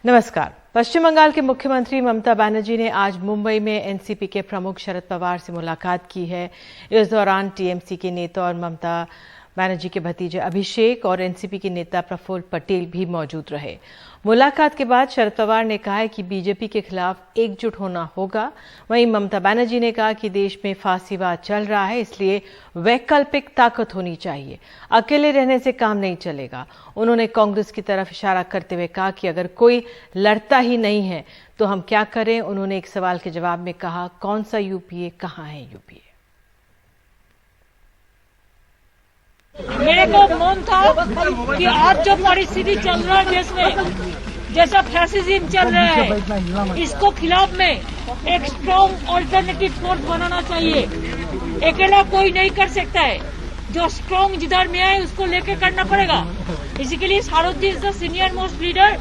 नमस्कार। पश्चिम बंगाल के मुख्यमंत्री ममता बनर्जी ने आज मुंबई में एनसीपी के प्रमुख शरद पवार से मुलाकात की है। इस दौरान टीएमसी के नेता और ममता बनर्जी के भतीजे अभिषेक और एनसीपी के नेता प्रफुल्ल पटेल भी मौजूद रहे। मुलाकात के बाद शरद पवार ने कहा है कि बीजेपी के खिलाफ एकजुट होना होगा। वहीं ममता बनर्जी ने कहा कि देश में फासीवाद चल रहा है, इसलिए वैकल्पिक ताकत होनी चाहिए, अकेले रहने से काम नहीं चलेगा। उन्होंने कांग्रेस की तरफ इशारा करते हुए कहा कि अगर कोई लड़ता ही नहीं है तो हम क्या करें। उन्होंने एक सवाल के जवाब में कहा, कौन सा यूपीए, कहां है यूपीए। मेरे को मन था कि आज जो परिस्थिति चल रहा है देश में, जैसा फैसिज्म चल रहा है, इसको खिलाफ में एक स्ट्रॉन्ग ऑल्टरनेटिव फोर्स बनाना चाहिए। अकेला कोई नहीं कर सकता है, जो स्ट्रॉन्ग जिधर में है उसको लेके करना पड़ेगा। इसी के लिए Sarod ji is the senior most leader.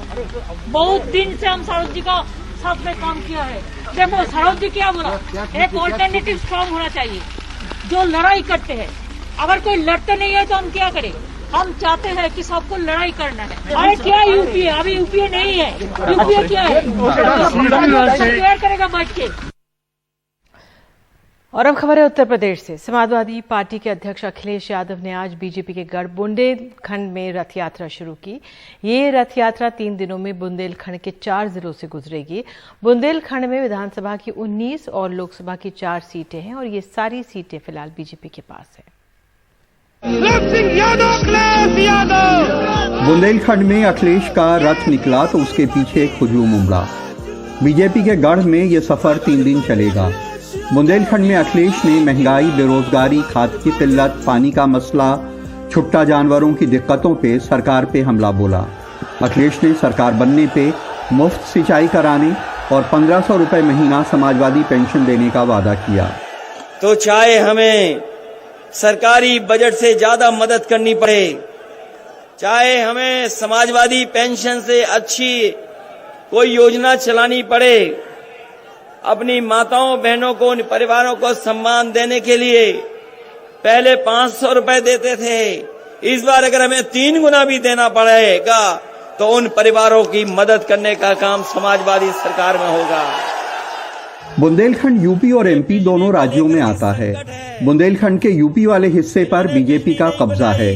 बहुत दिन से हम सारोद जी का साथ में काम किया है। देखो सारोद जी क्या बोला, एक ऑल्टरनेटिव स्ट्रॉन्ग होना चाहिए जो लड़ाई करते हैं। अगर कोई लड़ते नहीं है तो हम क्या करें। हम चाहते हैं कि सबको लड़ाई करना है। अरे क्या यूपीए, अभी यूपीए नहीं है। यूपीए क्या है, क्लियर करेगा बैठ के। और अब खबर है उत्तर प्रदेश से। समाजवादी पार्टी के अध्यक्ष अखिलेश यादव ने आज बीजेपी के गढ़ बुंदेलखंड में रथ यात्रा शुरू की। ये रथ यात्रा 3 दिनों में बुंदेलखंड के 4 जिलों से गुजरेगी। बुंदेलखंड में विधानसभा की 19 और लोकसभा की 4 सीटें हैं और ये सारी सीटें फिलहाल बीजेपी के पास है। बुंदेलखंड में अखिलेश का रथ निकला तो उसके पीछे एक हुजूम उमड़ा। बीजेपी के गढ़ में ये सफर 3 दिन चलेगा। बुंदेलखंड में अखिलेश ने महंगाई, बेरोजगारी, खाद की किल्लत, पानी का मसला, छुट्टा जानवरों की दिक्कतों पे सरकार पे हमला बोला। अखिलेश ने सरकार बनने पे मुफ्त सिंचाई कराने और 1500 रुपए महीना समाजवादी पेंशन देने का वादा किया। तो चाहे हमें सरकारी बजट से ज्यादा मदद करनी पड़े, चाहे हमें समाजवादी पेंशन से अच्छी कोई योजना चलानी पड़े, अपनी माताओं बहनों को, उन परिवारों को सम्मान देने के लिए पहले 500 रुपए देते थे, इस बार अगर हमें 3 गुना भी देना पड़ेगा तो उन परिवारों की मदद करने का काम समाजवादी सरकार में होगा। बुंदेलखंड यूपी और एमपी दोनों राज्यों में आता है। बुंदेलखंड के यूपी वाले हिस्से पर बीजेपी का कब्जा है।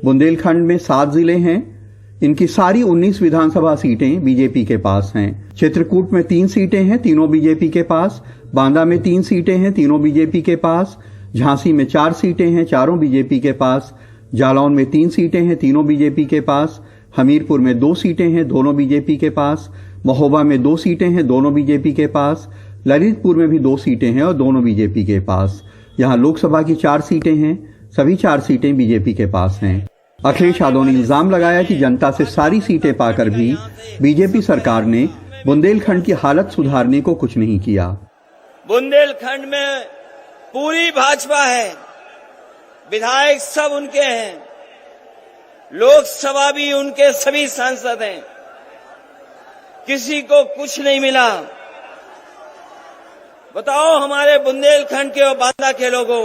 बुंदेलखंड में 7 जिले हैं। इनकी सारी 19 विधानसभा सीटें बीजेपी के पास हैं। चित्रकूट में 3 सीटें हैं, तीनों बीजेपी के पास। बांदा में 3 सीटें हैं, तीनों बीजेपी के पास। झांसी में 4 सीटें हैं, चारों बीजेपी के पास। जालौन में 3 सीटें हैं, तीनों बीजेपी के पास। हमीरपुर में 2 सीटें हैं, दोनों बीजेपी के पास। महोबा में 2 सीटें हैं, दोनों बीजेपी के पास। ललितपुर में भी 2 सीटें हैं और दोनों बीजेपी के पास। यहाँ लोकसभा की 4 सीटें हैं, सभी 4 सीटें बीजेपी के पास हैं। अखिलेश यादव ने इल्जाम लगाया कि जनता से सारी सीटें पाकर भी बीजेपी सरकार ने बुंदेलखंड की हालत सुधारने को कुछ नहीं किया। बुंदेलखंड में पूरी भाजपा है, विधायक सब उनके हैं, लोकसभा भी उनके सभी सांसद हैं, किसी को कुछ नहीं मिला। बताओ हमारे बुंदेलखंड के और बांदा के लोगों,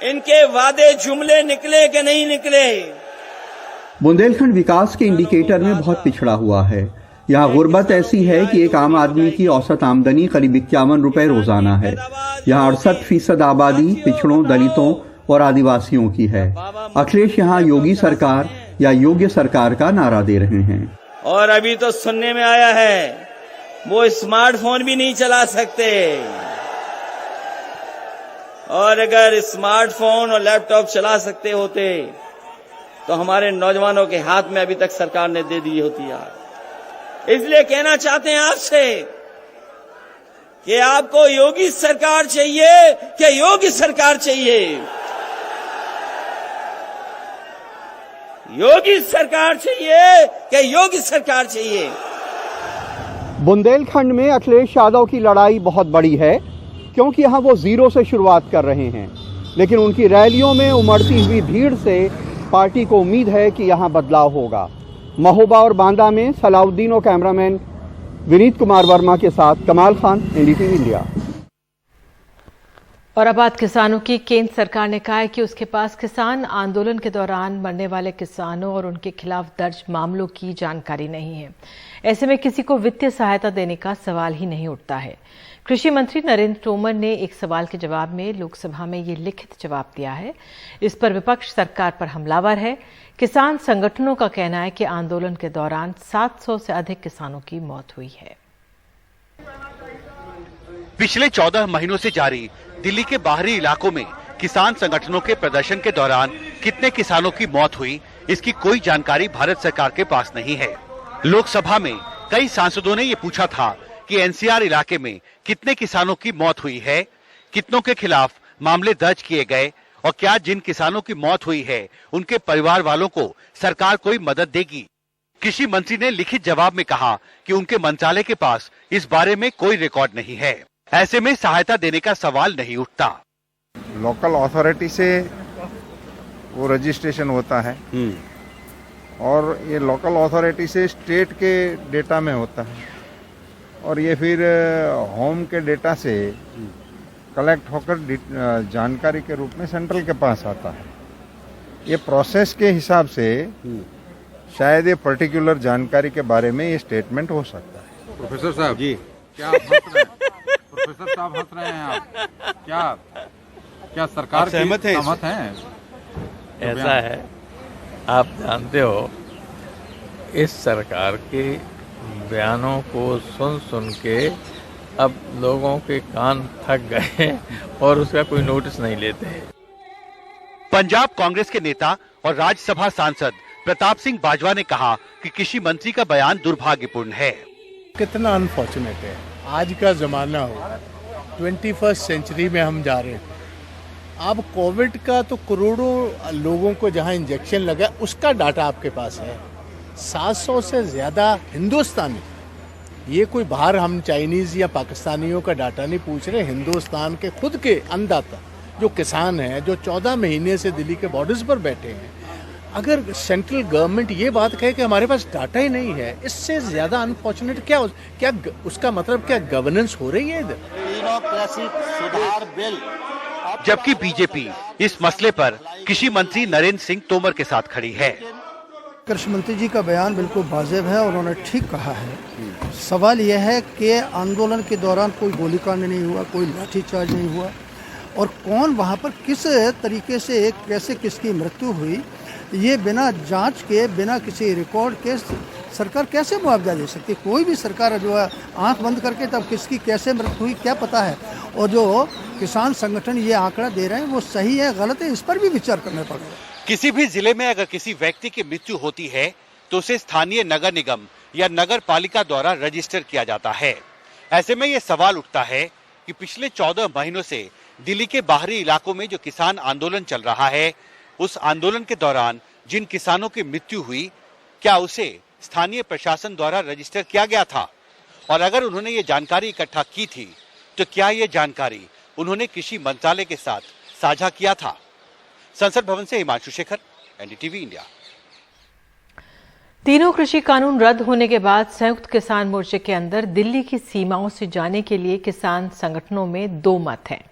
इनके वादे जुमले निकले कि नहीं निकले? बुंदेलखंड विकास के इंडिकेटर में बहुत पिछड़ा हुआ है। यहाँ गुर्बत ऐसी है कि एक आम आदमी की औसत आमदनी करीब 51 रुपए रोजाना है। यहाँ 68% आबादी पिछड़ों, दलितों और आदिवासियों की है। अखिलेश यहाँ योगी सरकार या योग्य सरकार का नारा दे रहे हैं। और अभी तो सुनने में आया है वो स्मार्टफोन भी नहीं चला सकते, और अगर स्मार्टफोन और लैपटॉप चला सकते होते तो हमारे नौजवानों के हाथ में अभी तक सरकार ने दे दी होती यार। इसलिए कहना चाहते हैं आपसे कि आपको योगी सरकार चाहिए कि योगी सरकार चाहिए? योगी सरकार चाहिए कि योगी सरकार चाहिए? बुंदेलखंड में अखिलेश यादव की लड़ाई बहुत बड़ी है, क्योंकि यहाँ वो जीरो से शुरुआत कर रहे हैं। लेकिन उनकी रैलियों में उमड़ती हुई भीड़ से पार्टी को उम्मीद है कि यहाँ बदलाव होगा। महोबा और बांदा में सलाउद्दीन और कैमरामैन विनीत कुमार वर्मा के साथ कमाल खान, एनडीटीवी इंडिया। और अब बात किसानों की। केंद्र सरकार ने कहा है कि उसके पास किसान आंदोलन के दौरान मरने वाले किसानों और उनके खिलाफ दर्ज मामलों की जानकारी नहीं है। ऐसे में किसी को वित्तीय सहायता देने का सवाल ही नहीं उठता है। कृषि मंत्री नरेंद्र तोमर ने एक सवाल के जवाब में लोकसभा में ये लिखित जवाब दिया है। इस पर विपक्ष सरकार पर हमलावर है। किसान संगठनों का कहना है कि आंदोलन के दौरान 700 से अधिक किसानों की मौत हुई है। पिछले 14 महीनों से जारी दिल्ली के बाहरी इलाकों में किसान संगठनों के प्रदर्शन के दौरान कितने किसानों की मौत हुई, इसकी कोई जानकारी भारत सरकार के पास नहीं है। लोकसभा में कई सांसदों ने ये पूछा था कि एनसीआर इलाके में कितने किसानों की मौत हुई है, कितनों के खिलाफ मामले दर्ज किए गए और क्या जिन किसानों की मौत हुई है उनके परिवार वालों को सरकार कोई मदद देगी। कृषि मंत्री ने लिखित जवाब में कहा कि उनके मंत्रालय के पास इस बारे में कोई रिकॉर्ड नहीं है। ऐसे में सहायता देने का सवाल नहीं उठता। लोकल अथॉरिटी से वो रजिस्ट्रेशन होता है और ये लोकल अथॉरिटी से स्टेट के डेटा में होता है और ये फिर होम के डेटा से कलेक्ट होकर जानकारी के रूप में सेंट्रल के पास आता है। ये प्रोसेस के हिसाब से शायद ये पर्टिकुलर जानकारी के बारे में ये स्टेटमेंट हो सकता है। प्रोफेसर साहब जी, क्या हंस रहे हैं? प्रोफेसर साहब हंस रहे हैं आप? क्या सरकार सहमत हैं? ऐसा है, आप जानते हो इस सरकार के बयानों को सुन सुन के अब लोगों के कान थक गए और उसका कोई नोटिस नहीं लेते। पंजाब कांग्रेस के नेता और राज्यसभा सांसद प्रताप सिंह बाजवा ने कहा कि कृषि मंत्री का बयान दुर्भाग्यपूर्ण है। कितना अनफॉर्चुनेट है, आज का जमाना हो, 21st सेंचुरी में हम जा रहे हैं। अब कोविड का तो करोड़ों लोगों को जहां इंजेक्शन लगा उसका डाटा आपके पास है। 700 से ज्यादा हिंदुस्तानी, ये कोई बाहर हम चाइनीज या पाकिस्तानियों का डाटा नहीं पूछ रहे, हिंदुस्तान के खुद के अन्नदाता जो किसान हैं, जो 14 महीने से दिल्ली के बॉर्डर्स पर बैठे हैं, अगर सेंट्रल गवर्नमेंट ये बात कहे कि हमारे पास डाटा ही नहीं है, इससे ज्यादा अनफॉर्चुनेट क्या उसका मतलब क्या गवर्नेंस हो रही है इधर? सुधार बिल। जबकि बीजेपी इस मसले पर कृषि मंत्री नरेंद्र सिंह तोमर के साथ खड़ी है। कृषि मंत्री जी का बयान बिल्कुल वाजिब है और उन्होंने ठीक कहा है। सवाल यह है कि आंदोलन के दौरान कोई गोलीकांड नहीं हुआ, कोई लाठीचार्ज नहीं हुआ और कौन वहाँ पर किस तरीके से कैसे किसकी मृत्यु हुई, ये बिना जांच के, बिना किसी रिकॉर्ड के सरकार कैसे मुआवजा दे सकती? कोई भी सरकार जो है आंख बंद करके तब किसकी कैसे मृत्यु हुई क्या पता है। और जो किसान संगठन ये आंकड़ा दे रहे हैं वो सही है गलत है, इस पर भी विचार करना पड़ेगा। किसी भी जिले में अगर किसी व्यक्ति की मृत्यु होती है तो उसे स्थानीय नगर निगम या नगर पालिका द्वारा रजिस्टर किया जाता है। ऐसे में ये सवाल उठता है कि पिछले 14 महीनों से दिल्ली के बाहरी इलाकों में जो किसान आंदोलन चल रहा है, उस आंदोलन के दौरान जिन किसानों की मृत्यु हुई, क्या उसे स्थानीय प्रशासन द्वारा रजिस्टर किया गया था? और अगर उन्होंने ये जानकारी इकट्ठा की थी तो क्या ये जानकारी उन्होंने कृषि मंत्रालय के साथ साझा किया था? संसद भवन से हिमांशु शेखर, एनडीटीवी इंडिया। तीनों कृषि कानून रद्द होने के बाद संयुक्त किसान मोर्चे के अंदर दिल्ली की सीमाओं से जाने के लिए किसान संगठनों में दो मत हैं।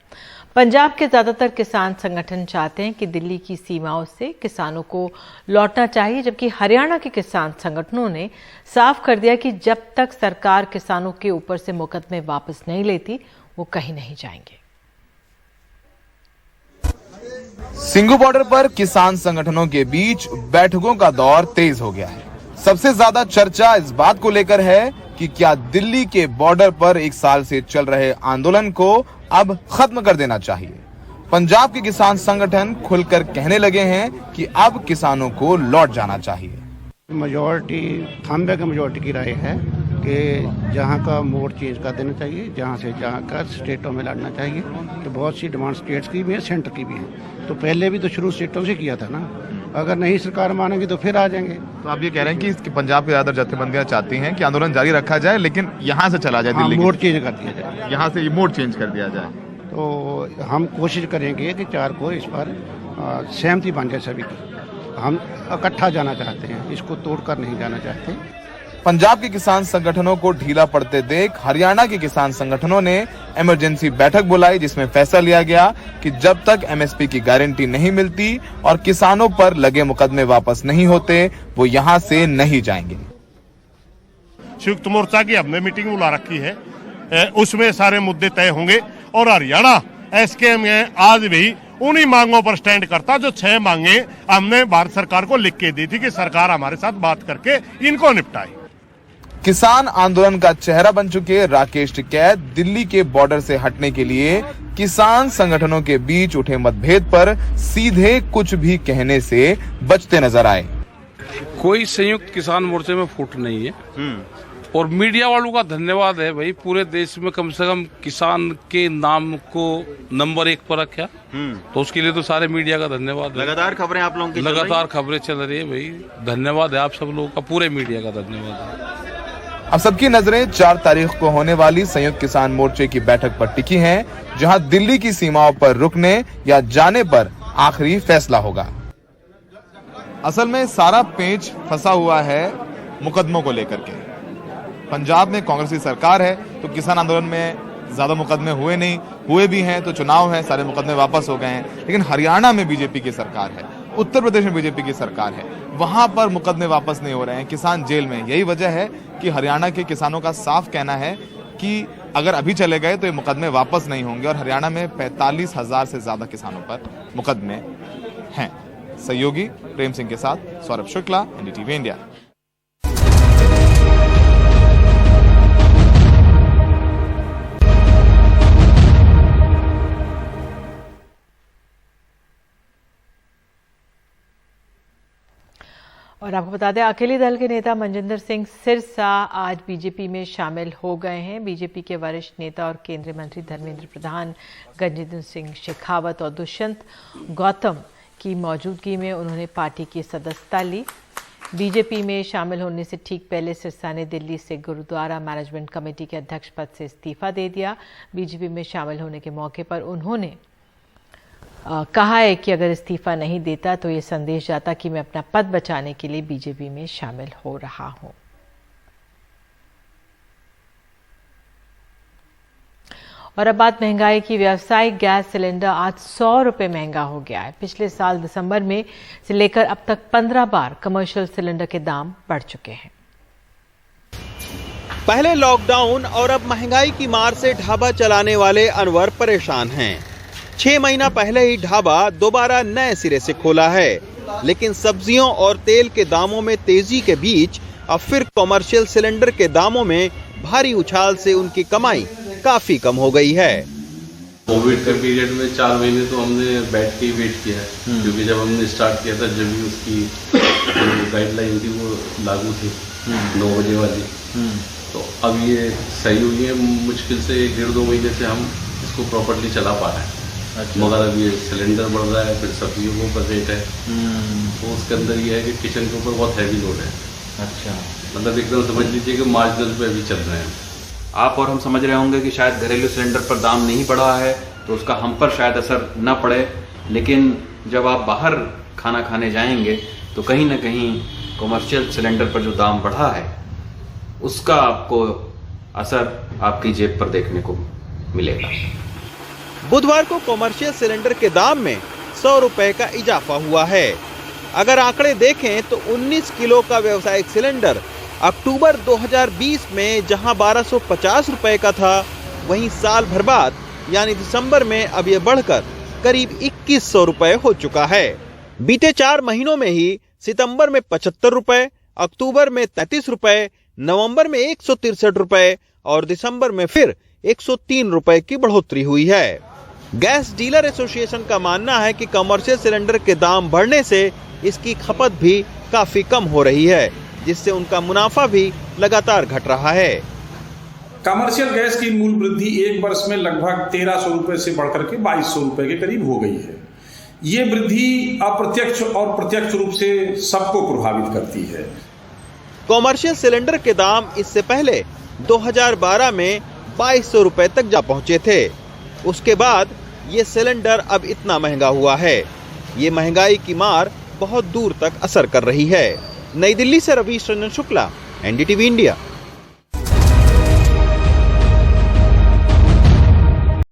पंजाब के ज्यादातर किसान संगठन चाहते हैं कि दिल्ली की सीमाओं से किसानों को लौटना चाहिए, जबकि हरियाणा के किसान संगठनों ने साफ कर दिया कि जब तक सरकार किसानों के ऊपर से मुकदमे वापस नहीं लेती वो कहीं नहीं जाएंगे। सिंघू बॉर्डर पर किसान संगठनों के बीच बैठकों का दौर तेज हो गया है। सबसे ज्यादा चर्चा इस बात को लेकर है कि क्या दिल्ली के बॉर्डर पर 1 साल से चल रहे आंदोलन को अब खत्म कर देना चाहिए। पंजाब के किसान संगठन खुलकर कहने लगे हैं कि अब किसानों को लौट जाना चाहिए। मेजॉरिटी थाम्बे का मेजॉरिटी की राय है कि जहां का मोड चेंज कर देना चाहिए, जहां का स्टेटों में लड़ना चाहिए। तो बहुत सी डिमांड स्टेट्स की भी है, सेंटर की भी है। तो पहले भी तो शुरू स्टेटों से किया था ना, अगर नहीं सरकार मानेगी तो फिर आ जाएंगे। तो आप ये कह रहे हैं कि पंजाब की ज्यादातर जत्थेबंदियां चाहती हैं कि आंदोलन जारी रखा जाए लेकिन यहाँ से चला जाए, दिल्ली मोड चेंज कर दिया जाए, यहाँ से मोड चेंज कर दिया जाए। तो हम कोशिश करेंगे कि 4 को इस पर सहमति बन जाए सभी की। हम इकट्ठा जाना चाहते हैं, इसको तोड़कर नहीं जाना चाहते। पंजाब के किसान संगठनों को ढीला पड़ते देख हरियाणा के किसान संगठनों ने इमरजेंसी बैठक बुलाई, जिसमें फैसला लिया गया कि जब तक एमएसपी की गारंटी नहीं मिलती और किसानों पर लगे मुकदमे वापस नहीं होते, वो यहां से नहीं जाएंगे। संयुक्त मोर्चा की हमने मीटिंग बुला रखी है, उसमें सारे मुद्दे तय होंगे और हरियाणा एसकेएम आज भी उन्हीं मांगों पर स्टैंड करता जो 6 मांगे हमने भारत सरकार को लिख के दी थी कि सरकार हमारे साथ बात करके इनको निपटाए। किसान आंदोलन का चेहरा बन चुके राकेश टिकैत दिल्ली के बॉर्डर से हटने के लिए किसान संगठनों के बीच उठे मतभेद पर सीधे कुछ भी कहने से बचते नजर आए। कोई संयुक्त किसान मोर्चे में फूट नहीं है और मीडिया वालों का धन्यवाद है भाई, पूरे देश में कम से कम किसान के नाम को नंबर 1 पर रखा, तो उसके लिए तो सारे मीडिया का धन्यवाद है। लगातार खबरें आप लोगों की लगातार खबरें चल रही है भाई, धन्यवाद है आप सब लोगों का, पूरे मीडिया का धन्यवाद है। अब सबकी नजरें 4 तारीख को होने वाली संयुक्त किसान मोर्चे की बैठक पर टिकी हैं, जहां दिल्ली की सीमाओं पर रुकने या जाने पर आखिरी फैसला होगा। असल में सारा पेंच फंसा हुआ है मुकदमों को लेकर के। पंजाब में कांग्रेस की सरकार है तो किसान आंदोलन में ज्यादा मुकदमे हुए नहीं, हुए भी हैं तो चुनाव है, सारे मुकदमे वापस हो गए हैं। लेकिन हरियाणा में बीजेपी की सरकार है, उत्तर प्रदेश में बीजेपी की सरकार है, वहां पर मुकदमे वापस नहीं हो रहे हैं, किसान जेल में। यही वजह है कि हरियाणा के किसानों का साफ कहना है कि अगर अभी चले गए तो ये मुकदमे वापस नहीं होंगे और हरियाणा में 45,000 से ज्यादा किसानों पर मुकदमे हैं। सहयोगी प्रेम सिंह के साथ सौरभ शुक्ला, एनडीटीवी इंडिया। और आपको बता दें, अकेली दल के नेता मनजिंदर सिंह सिरसा आज बीजेपी में शामिल हो गए हैं। बीजेपी के वरिष्ठ नेता और केंद्रीय मंत्री धर्मेंद्र प्रधान, गजेंद्र सिंह शेखावत और दुष्यंत गौतम की मौजूदगी में उन्होंने पार्टी की सदस्यता ली। बीजेपी में शामिल होने से ठीक पहले सिरसा ने दिल्ली से गुरुद्वारा मैनेजमेंट कमेटी के अध्यक्ष पद से इस्तीफा दे दिया। बीजेपी में शामिल होने के मौके पर उन्होंने कहा है कि अगर इस्तीफा नहीं देता तो ये संदेश जाता कि मैं अपना पद बचाने के लिए बीजेपी में शामिल हो रहा हूं। और अब बात महंगाई की। व्यावसायिक गैस सिलेंडर आज 100 रुपए महंगा हो गया है। पिछले साल दिसंबर में से लेकर अब तक 15 बार कमर्शियल सिलेंडर के दाम बढ़ चुके हैं। पहले लॉकडाउन और अब महंगाई की मार से ढाबा चलाने वाले अनवर परेशान हैं। 6 महीना पहले ही ढाबा दोबारा नए सिरे से खोला है, लेकिन सब्जियों और तेल के दामों में तेजी के बीच अब फिर कमर्शियल सिलेंडर के दामों में भारी उछाल से उनकी कमाई काफी कम हो गई है। कोविड के पीरियड में 4 महीने तो हमने बैठ के ही वेट किया है, क्योंकि जब हमने स्टार्ट किया था जब भी उसकी गाइडलाइन थी वो लागू थी 9 बजे वाली, तो अब ये सही हुई है। मुश्किल से 1.5-2 महीने से हम इसको प्रॉपर्ली चला पा रहे हैं। मगर अब ये सिलेंडर बढ़ रहा है, फिर सब्जियों के ऊपर रेट है, तो उसके अंदर ये है कि किचन के ऊपर बहुत हैवी लोड है। अच्छा, मतलब एकदम समझ लीजिए कि मार्जिनल पे अभी चल रहे हैं। आप और हम समझ रहे होंगे कि शायद घरेलू सिलेंडर पर दाम नहीं बढ़ा है तो उसका हम पर शायद असर न पड़े, लेकिन जब आप बाहर खाना खाने जाएंगे तो कहीं ना कहीं कमर्शियल सिलेंडर पर जो दाम बढ़ा है उसका आपको असर आपकी जेब पर देखने को मिलेगा। बुधवार को कमर्शियल सिलेंडर के दाम में 100 रुपए का इजाफा हुआ है। अगर आंकड़े देखें तो 19 किलो का व्यावसायिक सिलेंडर अक्टूबर 2020 में जहां 1250 रुपए का था, वहीं साल भर बाद यानी दिसंबर में अब यह बढ़कर करीब 2100 रुपए हो चुका है। बीते 4 महीनों में ही सितंबर में 75 रुपए, अक्टूबर में 33 रुपए, नवंबर में 163 रुपए और दिसंबर में फिर 103 रुपए की बढ़ोतरी हुई है। गैस डीलर एसोसिएशन का मानना है कि कमर्शियल सिलेंडर के दाम बढ़ने से इसकी खपत भी काफी कम हो रही है, जिससे उनका मुनाफा भी लगातार घट रहा है। कमर्शियल गैस की मूल वृद्धि 1 वर्ष में लगभग 1300 रुपए से बढ़कर के 2200 रुपए के करीब हो गई है। ये वृद्धि अप्रत्यक्ष और प्रत्यक्ष रूप से सबको प्रभावित करती है। कमर्शियल सिलेंडर के दाम इससे पहले 2012 में 2200 रुपए तक जा पहुंचे थे। उसके बाद ये सिलेंडर अब इतना महंगा हुआ है। ये महंगाई की मार बहुत दूर तक असर कर रही है। नई दिल्ली से रवीश रंजन शुक्ला, NDTV इंडिया।